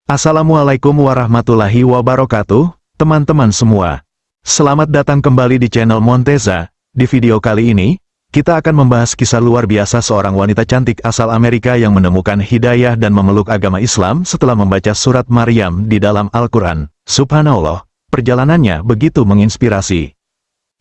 Assalamualaikum warahmatullahi wabarakatuh, teman-teman semua. Selamat datang kembali di channel Monteza. Di video kali ini, kita akan membahas kisah luar biasa seorang wanita cantik asal Amerika yang menemukan hidayah dan memeluk agama Islam setelah membaca surat Maryam di dalam Al-Quran. Subhanallah, perjalanannya begitu menginspirasi.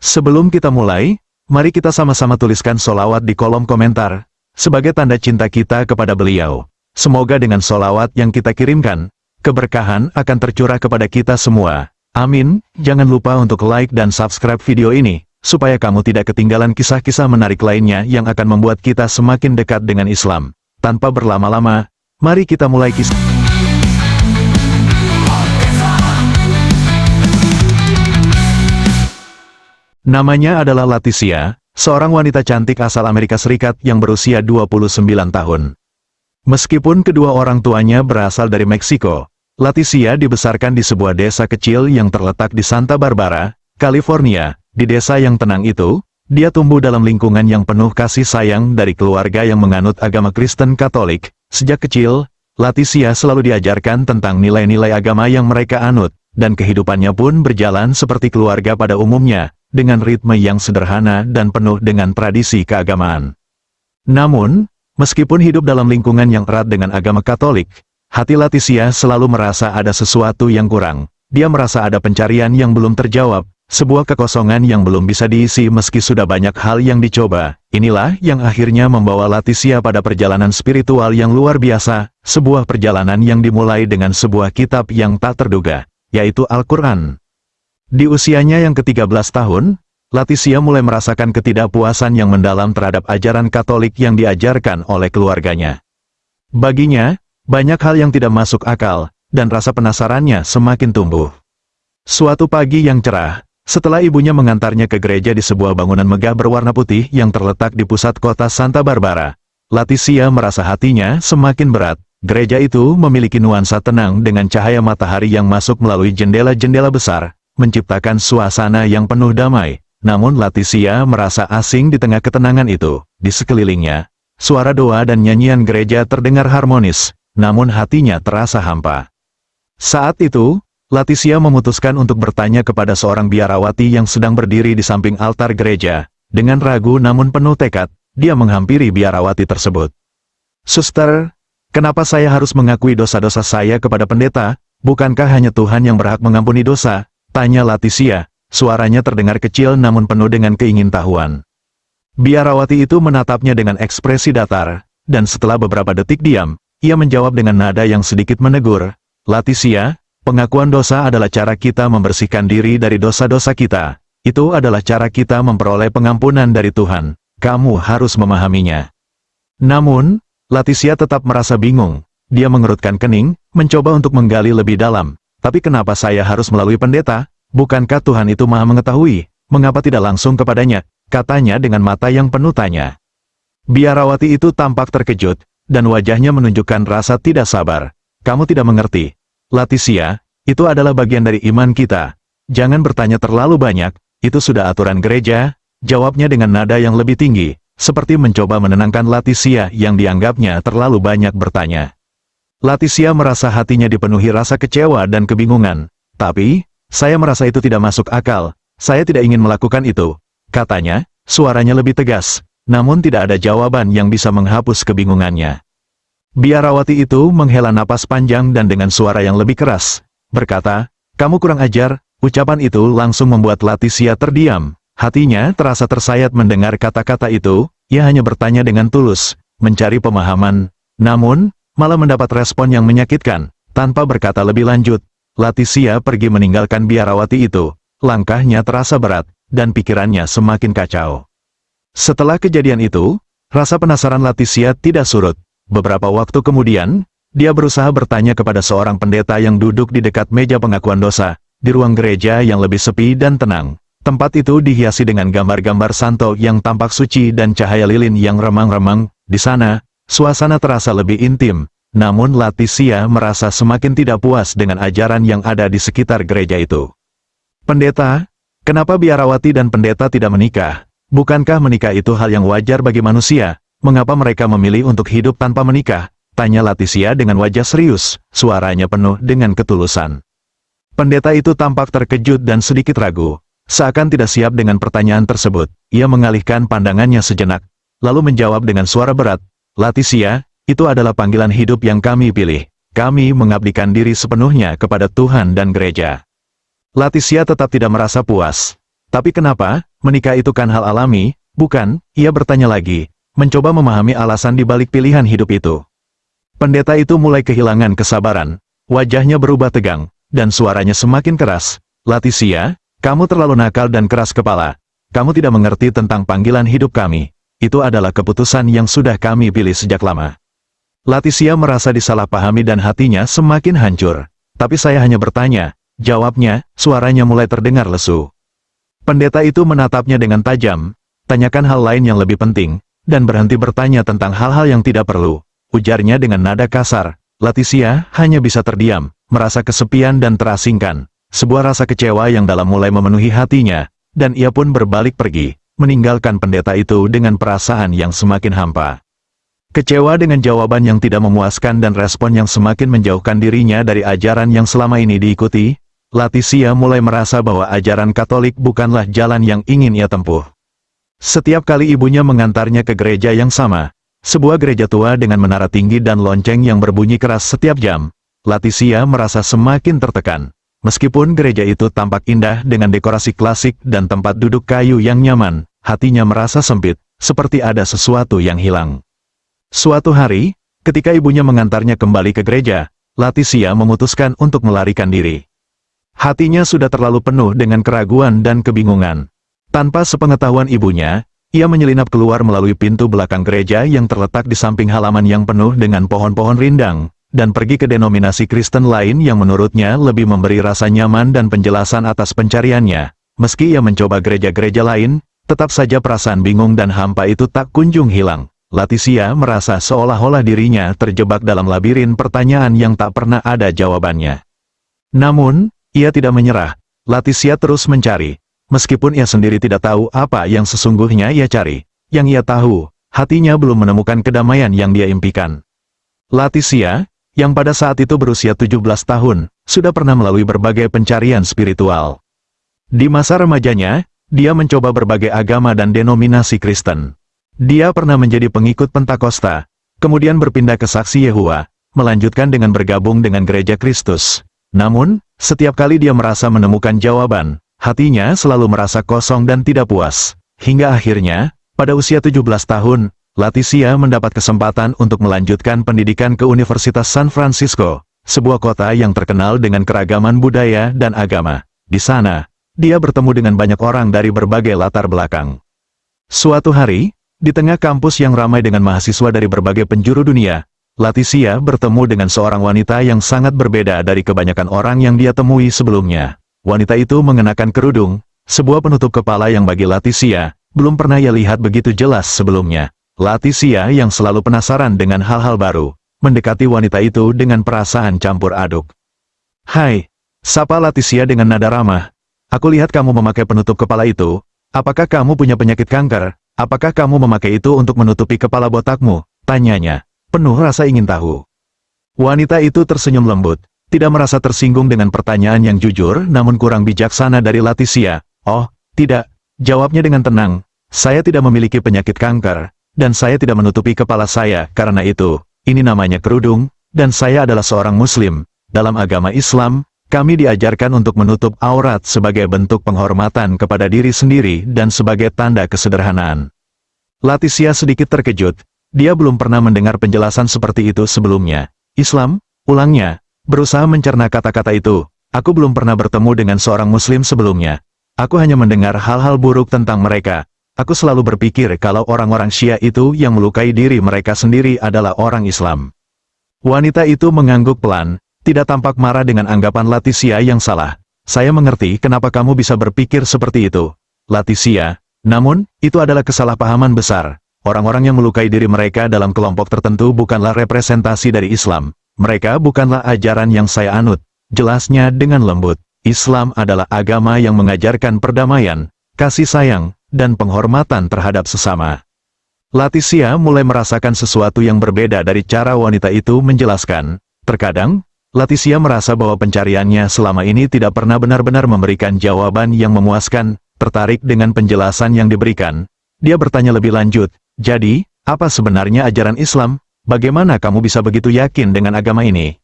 Sebelum kita mulai, mari kita sama-sama tuliskan sholawat di kolom komentar, sebagai tanda cinta kita kepada beliau. Semoga dengan sholawat yang kita kirimkan, keberkahan akan tercurah kepada kita semua. Amin. Jangan lupa untuk like dan subscribe video ini, supaya kamu tidak ketinggalan kisah-kisah menarik lainnya yang akan membuat kita semakin dekat dengan Islam. Tanpa berlama-lama, mari kita mulai kisah. Namanya adalah Laticia, seorang wanita cantik asal Amerika Serikat yang berusia 29 tahun. Meskipun kedua orang tuanya berasal dari Meksiko, Laticia dibesarkan di sebuah desa kecil yang terletak di Santa Barbara, California. Di desa yang tenang itu, dia tumbuh dalam lingkungan yang penuh kasih sayang dari keluarga yang menganut agama Kristen Katolik. Sejak kecil, Laticia selalu diajarkan tentang nilai-nilai agama yang mereka anut, dan kehidupannya pun berjalan seperti keluarga pada umumnya, dengan ritme yang sederhana dan penuh dengan tradisi keagamaan. Namun, meskipun hidup dalam lingkungan yang erat dengan agama Katolik, hati Laticia selalu merasa ada sesuatu yang kurang. Dia merasa ada pencarian yang belum terjawab, sebuah kekosongan yang belum bisa diisi meski sudah banyak hal yang dicoba. Inilah yang akhirnya membawa Laticia pada perjalanan spiritual yang luar biasa, sebuah perjalanan yang dimulai dengan sebuah kitab yang tak terduga, yaitu Al-Quran. Di usianya yang ke-13 tahun, Laticia mulai merasakan ketidakpuasan yang mendalam terhadap ajaran Katolik yang diajarkan oleh keluarganya. Baginya, banyak hal yang tidak masuk akal, dan rasa penasarannya semakin tumbuh. Suatu pagi yang cerah, setelah ibunya mengantarnya ke gereja di sebuah bangunan megah berwarna putih yang terletak di pusat kota Santa Barbara, Laticia merasa hatinya semakin berat. Gereja itu memiliki nuansa tenang dengan cahaya matahari yang masuk melalui jendela-jendela besar, menciptakan suasana yang penuh damai. Namun Laticia merasa asing di tengah ketenangan itu. Di sekelilingnya, suara doa dan nyanyian gereja terdengar harmonis, namun hatinya terasa hampa. Saat itu, Laticia memutuskan untuk bertanya kepada seorang biarawati yang sedang berdiri di samping altar gereja. Dengan ragu namun penuh tekad, dia menghampiri biarawati tersebut. "Suster, kenapa saya harus mengakui dosa-dosa saya kepada pendeta? Bukankah hanya Tuhan yang berhak mengampuni dosa?" tanya Laticia. Suaranya terdengar kecil namun penuh dengan keingintahuan. Biarawati itu menatapnya dengan ekspresi datar, dan setelah beberapa detik diam, ia menjawab dengan nada yang sedikit menegur, "Laticia, pengakuan dosa adalah cara kita membersihkan diri dari dosa-dosa kita. Itu adalah cara kita memperoleh pengampunan dari Tuhan. Kamu harus memahaminya." Namun, Laticia tetap merasa bingung. Dia mengerutkan kening, mencoba untuk menggali lebih dalam. "Tapi kenapa saya harus melalui pendeta? Bukankah Tuhan itu maha mengetahui? Mengapa tidak langsung kepadanya?" katanya dengan mata yang penuh tanya. Biarawati itu tampak terkejut, dan wajahnya menunjukkan rasa tidak sabar. "Kamu tidak mengerti, Laticia, itu adalah bagian dari iman kita. Jangan bertanya terlalu banyak, itu sudah aturan gereja," jawabnya dengan nada yang lebih tinggi, seperti mencoba menenangkan Laticia yang dianggapnya terlalu banyak bertanya. Laticia merasa hatinya dipenuhi rasa kecewa dan kebingungan. "Tapi, saya merasa itu tidak masuk akal, saya tidak ingin melakukan itu," katanya, suaranya lebih tegas, namun tidak ada jawaban yang bisa menghapus kebingungannya. Biarawati itu menghela napas panjang dan dengan suara yang lebih keras, berkata, "Kamu kurang ajar." Ucapan itu langsung membuat Laticia terdiam. Hatinya terasa tersayat mendengar kata-kata itu. Ia hanya bertanya dengan tulus, mencari pemahaman, namun, malah mendapat respon yang menyakitkan. Tanpa berkata lebih lanjut, Laticia pergi meninggalkan biarawati itu. Langkahnya terasa berat, dan pikirannya semakin kacau. Setelah kejadian itu, rasa penasaran Laticia tidak surut. Beberapa waktu kemudian, dia berusaha bertanya kepada seorang pendeta yang duduk di dekat meja pengakuan dosa, di ruang gereja yang lebih sepi dan tenang. Tempat itu dihiasi dengan gambar-gambar santo yang tampak suci dan cahaya lilin yang remang-remang. Di sana, suasana terasa lebih intim. Namun Laticia merasa semakin tidak puas dengan ajaran yang ada di sekitar gereja itu. "Pendeta, kenapa biarawati dan pendeta tidak menikah? Bukankah menikah itu hal yang wajar bagi manusia? Mengapa mereka memilih untuk hidup tanpa menikah?" Tanya Leticia dengan wajah serius, suaranya penuh dengan ketulusan. Pendeta itu tampak terkejut dan sedikit ragu. Seakan tidak siap dengan pertanyaan tersebut, ia mengalihkan pandangannya sejenak, lalu menjawab dengan suara berat, "Leticia, itu adalah panggilan hidup yang kami pilih. Kami mengabdikan diri sepenuhnya kepada Tuhan dan gereja." Leticia tetap tidak merasa puas. "Tapi kenapa? Menikah itu kan hal alami, bukan?" Ia bertanya lagi, mencoba memahami alasan di balik pilihan hidup itu. Pendeta itu mulai kehilangan kesabaran, wajahnya berubah tegang, dan suaranya semakin keras. "Leticia, kamu terlalu nakal dan keras kepala. Kamu tidak mengerti tentang panggilan hidup kami. Itu adalah keputusan yang sudah kami pilih sejak lama." Leticia merasa disalahpahami dan hatinya semakin hancur. "Tapi saya hanya bertanya," jawabnya, suaranya mulai terdengar lesu. Pendeta itu menatapnya dengan tajam. "Tanyakan hal lain yang lebih penting, dan berhenti bertanya tentang hal-hal yang tidak perlu," ujarnya dengan nada kasar. Leticia hanya bisa terdiam, merasa kesepian dan terasingkan. Sebuah rasa kecewa yang dalam mulai memenuhi hatinya, dan ia pun berbalik pergi, meninggalkan pendeta itu dengan perasaan yang semakin hampa. Kecewa dengan jawaban yang tidak memuaskan dan respon yang semakin menjauhkan dirinya dari ajaran yang selama ini diikuti, Leticia mulai merasa bahwa ajaran Katolik bukanlah jalan yang ingin ia tempuh. Setiap kali ibunya mengantarnya ke gereja yang sama, sebuah gereja tua dengan menara tinggi dan lonceng yang berbunyi keras setiap jam, Leticia merasa semakin tertekan. Meskipun gereja itu tampak indah dengan dekorasi klasik dan tempat duduk kayu yang nyaman, hatinya merasa sempit, seperti ada sesuatu yang hilang. Suatu hari, ketika ibunya mengantarnya kembali ke gereja, Leticia memutuskan untuk melarikan diri. Hatinya sudah terlalu penuh dengan keraguan dan kebingungan. Tanpa sepengetahuan ibunya, ia menyelinap keluar melalui pintu belakang gereja yang terletak di samping halaman yang penuh dengan pohon-pohon rindang, dan pergi ke denominasi Kristen lain yang menurutnya lebih memberi rasa nyaman dan penjelasan atas pencariannya. Meski ia mencoba gereja-gereja lain, tetap saja perasaan bingung dan hampa itu tak kunjung hilang. Leticia merasa seolah-olah dirinya terjebak dalam labirin pertanyaan yang tak pernah ada jawabannya. Namun, ia tidak menyerah. Leticia terus mencari. Meskipun ia sendiri tidak tahu apa yang sesungguhnya ia cari. Yang ia tahu, hatinya belum menemukan kedamaian yang dia impikan. Leticia, yang pada saat itu berusia 17 tahun, sudah pernah melalui berbagai pencarian spiritual. Di masa remajanya, dia mencoba berbagai agama dan denominasi Kristen. Dia pernah menjadi pengikut Pentakosta, kemudian berpindah ke Saksi Yehova, melanjutkan dengan bergabung dengan Gereja Kristus. Namun, setiap kali dia merasa menemukan jawaban, hatinya selalu merasa kosong dan tidak puas. Hingga akhirnya, pada usia 17 tahun, Leticia mendapat kesempatan untuk melanjutkan pendidikan ke Universitas San Francisco, sebuah kota yang terkenal dengan keragaman budaya dan agama. Di sana, dia bertemu dengan banyak orang dari berbagai latar belakang. Suatu hari, di tengah kampus yang ramai dengan mahasiswa dari berbagai penjuru dunia, Leticia bertemu dengan seorang wanita yang sangat berbeda dari kebanyakan orang yang dia temui sebelumnya. Wanita itu mengenakan kerudung, sebuah penutup kepala yang bagi Leticia belum pernah ia lihat begitu jelas sebelumnya. Leticia yang selalu penasaran dengan hal-hal baru, mendekati wanita itu dengan perasaan campur aduk. "Hai," sapa Leticia dengan nada ramah. "Aku lihat kamu memakai penutup kepala itu. Apakah kamu punya penyakit kanker? Apakah kamu memakai itu untuk menutupi kepala botakmu?" tanyanya, penuh rasa ingin tahu. Wanita itu tersenyum lembut, tidak merasa tersinggung dengan pertanyaan yang jujur namun kurang bijaksana dari Leticia. "Oh, tidak," jawabnya dengan tenang. "Saya tidak memiliki penyakit kanker. Dan saya tidak menutupi kepala saya karena itu. Ini namanya kerudung, dan saya adalah seorang Muslim. Dalam agama Islam, kami diajarkan untuk menutup aurat sebagai bentuk penghormatan kepada diri sendiri dan sebagai tanda kesederhanaan." Leticia sedikit terkejut. Dia belum pernah mendengar penjelasan seperti itu sebelumnya. "Islam?" ulangnya, berusaha mencerna kata-kata itu. "Aku belum pernah bertemu dengan seorang Muslim sebelumnya. Aku hanya mendengar hal-hal buruk tentang mereka. Aku selalu berpikir kalau orang-orang Syiah itu yang melukai diri mereka sendiri adalah orang Islam." Wanita itu mengangguk pelan, tidak tampak marah dengan anggapan Leticia yang salah. "Saya mengerti kenapa kamu bisa berpikir seperti itu, Leticia. Namun, itu adalah kesalahpahaman besar. Orang-orang yang melukai diri mereka dalam kelompok tertentu bukanlah representasi dari Islam. Mereka bukanlah ajaran yang saya anut." Jelasnya dengan lembut. "Islam adalah agama yang mengajarkan perdamaian, kasih sayang, dan penghormatan terhadap sesama." Leticia mulai merasakan sesuatu yang berbeda dari cara wanita itu menjelaskan. Terkadang, Leticia merasa bahwa pencariannya selama ini tidak pernah benar-benar memberikan jawaban yang memuaskan. Tertarik dengan penjelasan yang diberikan, dia bertanya lebih lanjut, "Jadi, apa sebenarnya ajaran Islam? Bagaimana kamu bisa begitu yakin dengan agama ini?"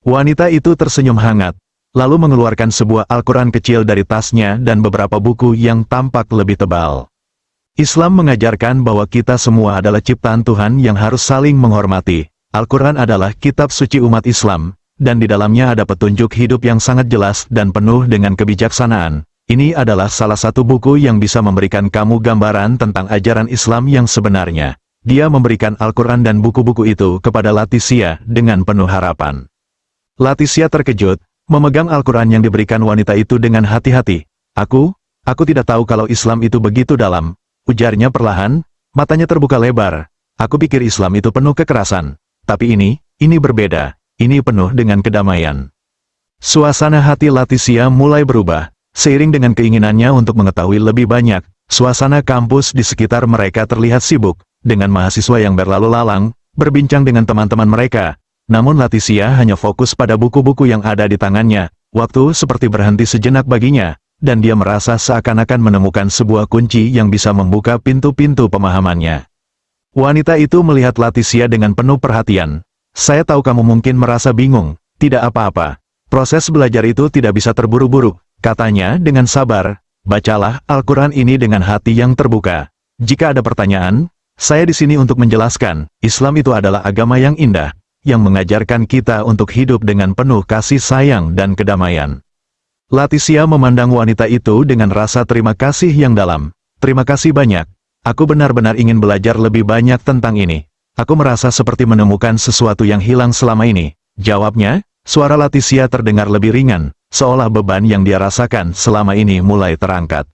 Wanita itu tersenyum hangat, lalu mengeluarkan sebuah Al-Quran kecil dari tasnya dan beberapa buku yang tampak lebih tebal. Islam mengajarkan bahwa kita semua adalah ciptaan Tuhan yang harus saling menghormati. Al-Quran adalah kitab suci umat Islam, dan di dalamnya ada petunjuk hidup yang sangat jelas dan penuh dengan kebijaksanaan. Ini adalah salah satu buku yang bisa memberikan kamu gambaran tentang ajaran Islam yang sebenarnya. Dia memberikan Al-Quran dan buku-buku itu kepada Leticia dengan penuh harapan. Leticia terkejut, memegang Al-Quran yang diberikan wanita itu dengan hati-hati. Aku tidak tahu kalau Islam itu begitu dalam," ujarnya perlahan, matanya terbuka lebar. "Aku pikir Islam itu penuh kekerasan. Tapi ini berbeda, ini penuh dengan kedamaian." Suasana hati Leticia mulai berubah. Seiring dengan keinginannya untuk mengetahui lebih banyak, suasana kampus di sekitar mereka terlihat sibuk, dengan mahasiswa yang berlalu lalang, berbincang dengan teman-teman mereka. Namun Leticia hanya fokus pada buku-buku yang ada di tangannya. Waktu seperti berhenti sejenak baginya, dan dia merasa seakan-akan menemukan sebuah kunci yang bisa membuka pintu-pintu pemahamannya. Wanita itu melihat Leticia dengan penuh perhatian. "Saya tahu kamu mungkin merasa bingung, tidak apa-apa. Proses belajar itu tidak bisa terburu-buru," katanya dengan sabar. "Bacalah Al-Quran ini dengan hati yang terbuka. Jika ada pertanyaan, saya di sini untuk menjelaskan. Islam itu adalah agama yang indah, yang mengajarkan kita untuk hidup dengan penuh kasih sayang dan kedamaian." Leticia memandang wanita itu dengan rasa terima kasih yang dalam. "Terima kasih banyak. Aku benar-benar ingin belajar lebih banyak tentang ini. Aku merasa seperti menemukan sesuatu yang hilang selama ini," jawabnya. Suara Leticia terdengar lebih ringan, seolah beban yang dia rasakan selama ini mulai terangkat.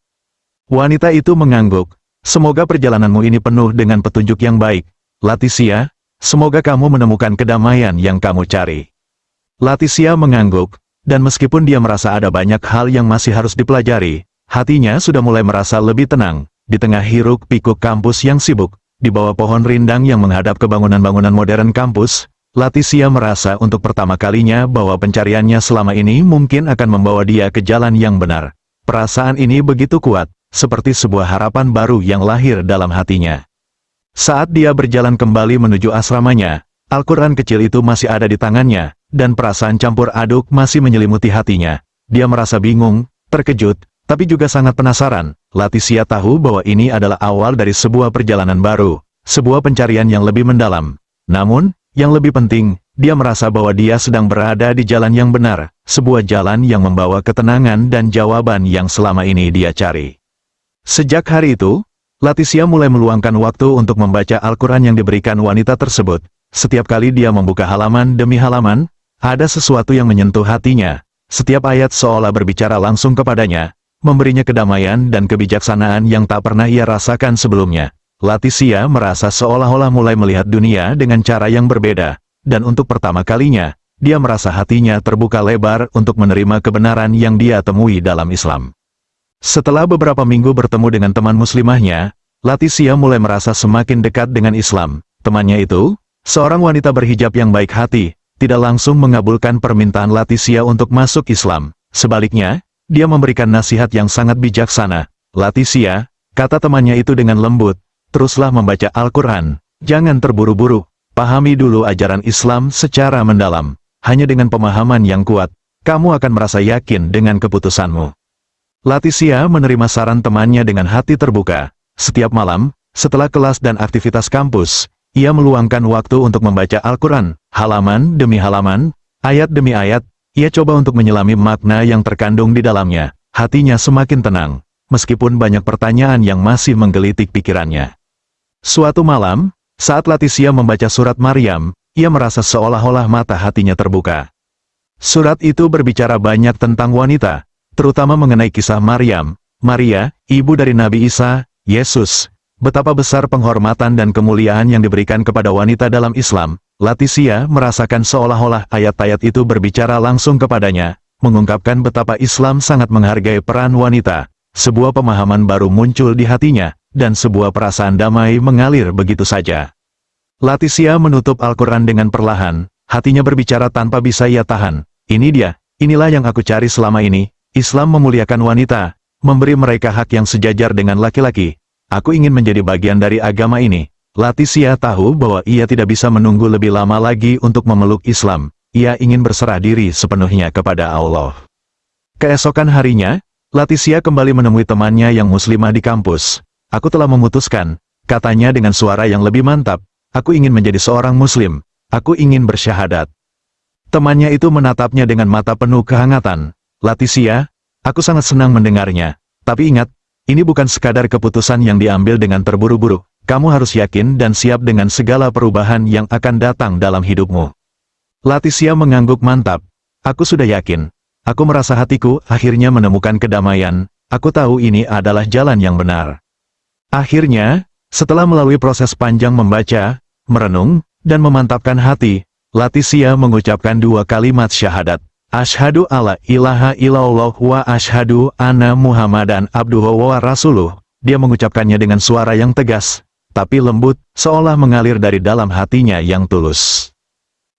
Wanita itu mengangguk. "Semoga perjalananmu ini penuh dengan petunjuk yang baik, Leticia. Semoga kamu menemukan kedamaian yang kamu cari." Leticia mengangguk, dan meskipun dia merasa ada banyak hal yang masih harus dipelajari, hatinya sudah mulai merasa lebih tenang. Di tengah hiruk-pikuk kampus yang sibuk, di bawah pohon rindang yang menghadap ke bangunan-bangunan modern kampus, Leticia merasa untuk pertama kalinya bahwa pencariannya selama ini mungkin akan membawa dia ke jalan yang benar. Perasaan ini begitu kuat, seperti sebuah harapan baru yang lahir dalam hatinya. Saat dia berjalan kembali menuju asramanya, Al-Quran kecil itu masih ada di tangannya, dan perasaan campur aduk masih menyelimuti hatinya. Dia merasa bingung, terkejut, tapi juga sangat penasaran. Leticia tahu bahwa ini adalah awal dari sebuah perjalanan baru, sebuah pencarian yang lebih mendalam. Namun, yang lebih penting, dia merasa bahwa dia sedang berada di jalan yang benar, sebuah jalan yang membawa ketenangan dan jawaban yang selama ini dia cari. Sejak hari itu, Leticia mulai meluangkan waktu untuk membaca Al-Quran yang diberikan wanita tersebut. Setiap kali dia membuka halaman demi halaman, ada sesuatu yang menyentuh hatinya. Setiap ayat seolah berbicara langsung kepadanya, memberinya kedamaian dan kebijaksanaan yang tak pernah ia rasakan sebelumnya. Leticia merasa seolah-olah mulai melihat dunia dengan cara yang berbeda, dan untuk pertama kalinya, dia merasa hatinya terbuka lebar untuk menerima kebenaran yang dia temui dalam Islam. Setelah beberapa minggu bertemu dengan teman muslimahnya, Leticia mulai merasa semakin dekat dengan Islam. Temannya itu, seorang wanita berhijab yang baik hati, tidak langsung mengabulkan permintaan Leticia untuk masuk Islam. Sebaliknya, dia memberikan nasihat yang sangat bijaksana. "Leticia," kata temannya itu dengan lembut, "teruslah membaca Al-Quran, jangan terburu-buru, pahami dulu ajaran Islam secara mendalam. Hanya dengan pemahaman yang kuat, kamu akan merasa yakin dengan keputusanmu." Leticia menerima saran temannya dengan hati terbuka. Setiap malam, setelah kelas dan aktivitas kampus, ia meluangkan waktu untuk membaca Al-Quran, halaman demi halaman, ayat demi ayat. Ia coba untuk menyelami makna yang terkandung di dalamnya. Hatinya semakin tenang, meskipun banyak pertanyaan yang masih menggelitik pikirannya. Suatu malam, saat Leticia membaca surat Maryam, ia merasa seolah-olah mata hatinya terbuka. Surat itu berbicara banyak tentang wanita, terutama mengenai kisah Maryam, Maria, ibu dari Nabi Isa, Yesus. Betapa besar penghormatan dan kemuliaan yang diberikan kepada wanita dalam Islam. Leticia merasakan seolah-olah ayat-ayat itu berbicara langsung kepadanya, mengungkapkan betapa Islam sangat menghargai peran wanita. Sebuah pemahaman baru muncul di hatinya, dan sebuah perasaan damai mengalir begitu saja. Laticia menutup Al-Quran dengan perlahan, hatinya berbicara tanpa bisa ia tahan. Inilah yang aku cari selama ini. Islam memuliakan wanita, memberi mereka hak yang sejajar dengan laki-laki. Aku ingin menjadi bagian dari agama ini. Laticia tahu bahwa ia tidak bisa menunggu lebih lama lagi untuk memeluk Islam. Ia ingin berserah diri sepenuhnya kepada Allah. Keesokan harinya, Laticia kembali menemui temannya yang muslimah di kampus. Aku telah memutuskan, katanya dengan suara yang lebih mantap, aku ingin menjadi seorang muslim, aku ingin bersyahadat. Temannya itu menatapnya dengan mata penuh kehangatan. Laticia, aku sangat senang mendengarnya, tapi ingat, ini bukan sekadar keputusan yang diambil dengan terburu-buru, kamu harus yakin dan siap dengan segala perubahan yang akan datang dalam hidupmu. Laticia mengangguk mantap, aku sudah yakin, aku merasa hatiku akhirnya menemukan kedamaian, aku tahu ini adalah jalan yang benar. Akhirnya, setelah melalui proses panjang membaca, merenung, dan memantapkan hati, Laticia mengucapkan dua kalimat syahadat. Asyhadu alla ilaha illallah wa asyhadu anna Muhammadan abduhu wa rasuluh. Dia mengucapkannya dengan suara yang tegas, tapi lembut, seolah mengalir dari dalam hatinya yang tulus.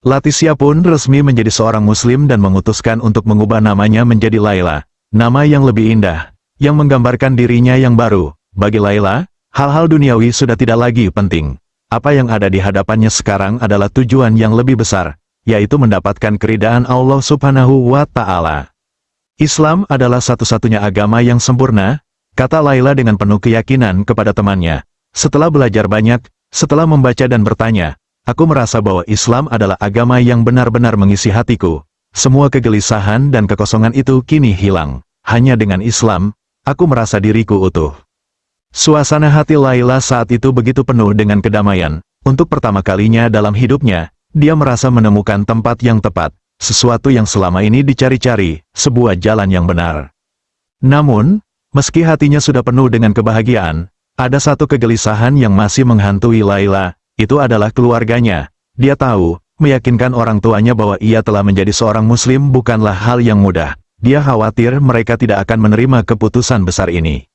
Laticia pun resmi menjadi seorang muslim dan memutuskan untuk mengubah namanya menjadi Laila, nama yang lebih indah, yang menggambarkan dirinya yang baru. Bagi Laila, hal-hal duniawi sudah tidak lagi penting. Apa yang ada di hadapannya sekarang adalah tujuan yang lebih besar, yaitu mendapatkan keridhaan Allah Subhanahu wa Ta'ala. Islam adalah satu-satunya agama yang sempurna, kata Laila dengan penuh keyakinan kepada temannya. Setelah belajar banyak, setelah membaca dan bertanya, aku merasa bahwa Islam adalah agama yang benar-benar mengisi hatiku. Semua kegelisahan dan kekosongan itu kini hilang. Hanya dengan Islam, aku merasa diriku utuh. Suasana hati Laila saat itu begitu penuh dengan kedamaian. Untuk pertama kalinya dalam hidupnya, dia merasa menemukan tempat yang tepat, sesuatu yang selama ini dicari-cari, sebuah jalan yang benar. Namun, meski hatinya sudah penuh dengan kebahagiaan, ada satu kegelisahan yang masih menghantui Laila, itu adalah keluarganya. Dia tahu, meyakinkan orang tuanya bahwa ia telah menjadi seorang muslim bukanlah hal yang mudah. Dia khawatir mereka tidak akan menerima keputusan besar ini.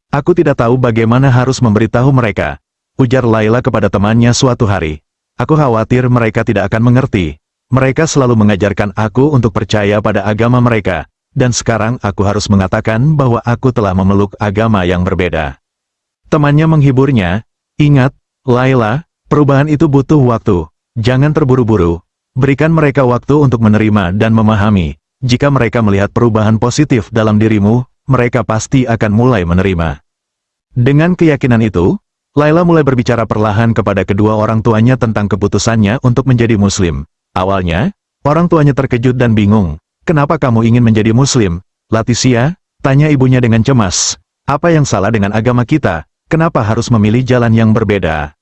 Aku tidak tahu bagaimana harus memberitahu mereka, ujar Laila kepada temannya suatu hari. Aku khawatir mereka tidak akan mengerti. Mereka selalu mengajarkan aku untuk percaya pada agama mereka, dan sekarang aku harus mengatakan bahwa aku telah memeluk agama yang berbeda. Temannya menghiburnya, ingat, Laila, perubahan itu butuh waktu, jangan terburu-buru, berikan mereka waktu untuk menerima dan memahami. Jika mereka melihat perubahan positif dalam dirimu, mereka pasti akan mulai menerima. Dengan keyakinan itu, Laila mulai berbicara perlahan kepada kedua orang tuanya tentang keputusannya untuk menjadi muslim. Awalnya, orang tuanya terkejut dan bingung. Kenapa kamu ingin menjadi muslim, Laticia? Tanya ibunya dengan cemas. Apa yang salah dengan agama kita? Kenapa harus memilih jalan yang berbeda?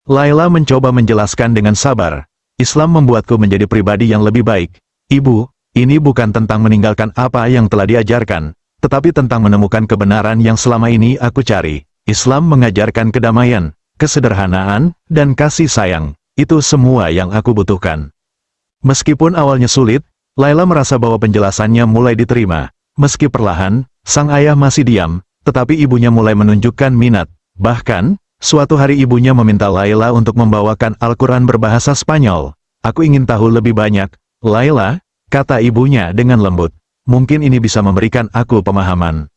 Laila mencoba menjelaskan dengan sabar. Islam membuatku menjadi pribadi yang lebih baik. Ibu, ini bukan tentang meninggalkan apa yang telah diajarkan, tetapi tentang menemukan kebenaran yang selama ini aku cari. Islam mengajarkan kedamaian, kesederhanaan, dan kasih sayang. Itu semua yang aku butuhkan. Meskipun awalnya sulit, Laila merasa bahwa penjelasannya mulai diterima. Meski perlahan, sang ayah masih diam, tetapi ibunya mulai menunjukkan minat. Bahkan, suatu hari ibunya meminta Laila untuk membawakan Al-Quran berbahasa Spanyol. Aku ingin tahu lebih banyak, Laila, kata ibunya dengan lembut. Mungkin ini bisa memberikan aku pemahaman.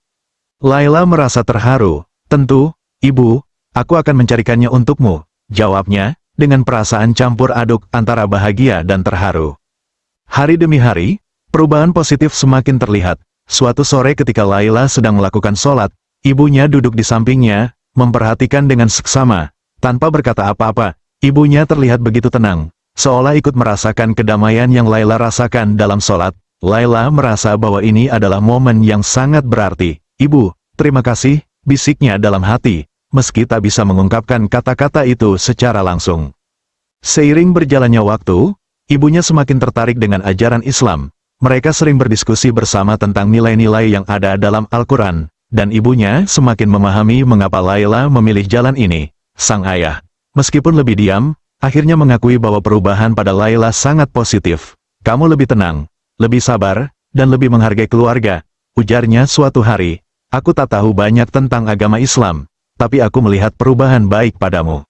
Laila merasa terharu. Tentu, ibu, aku akan mencarikannya untukmu, jawabnya, dengan perasaan campur aduk antara bahagia dan terharu. Hari demi hari, perubahan positif semakin terlihat. Suatu sore ketika Laila sedang melakukan sholat, ibunya duduk di sampingnya, memperhatikan dengan seksama. Tanpa berkata apa-apa, ibunya terlihat begitu tenang, seolah ikut merasakan kedamaian yang Laila rasakan dalam sholat. Laila merasa bahwa ini adalah momen yang sangat berarti. Ibu, terima kasih, bisiknya dalam hati, meski tak bisa mengungkapkan kata-kata itu secara langsung. Seiring berjalannya waktu, ibunya semakin tertarik dengan ajaran Islam. Mereka sering berdiskusi bersama tentang nilai-nilai yang ada dalam Al-Quran, dan ibunya semakin memahami mengapa Laila memilih jalan ini. Sang ayah, meskipun lebih diam, akhirnya mengakui bahwa perubahan pada Laila sangat positif. Kamu lebih tenang, lebih sabar, dan lebih menghargai keluarga, ujarnya suatu hari. Aku tak tahu banyak tentang agama Islam, tapi aku melihat perubahan baik padamu.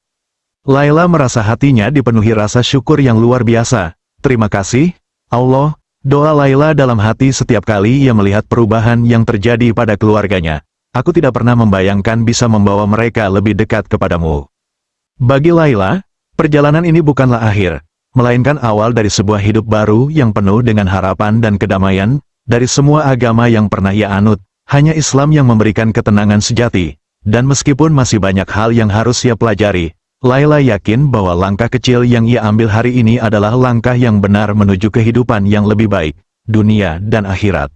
Laila merasa hatinya dipenuhi rasa syukur yang luar biasa. Terima kasih, Allah. Doa Laila dalam hati setiap kali ia melihat perubahan yang terjadi pada keluarganya. Aku tidak pernah membayangkan bisa membawa mereka lebih dekat kepadamu. Bagi Laila, perjalanan ini bukanlah akhir, melainkan awal dari sebuah hidup baru yang penuh dengan harapan dan kedamaian. Dari semua agama yang pernah ia anut, hanya Islam yang memberikan ketenangan sejati. Dan meskipun masih banyak hal yang harus ia pelajari, Laila yakin bahwa langkah kecil yang ia ambil hari ini adalah langkah yang benar menuju kehidupan yang lebih baik, dunia dan akhirat.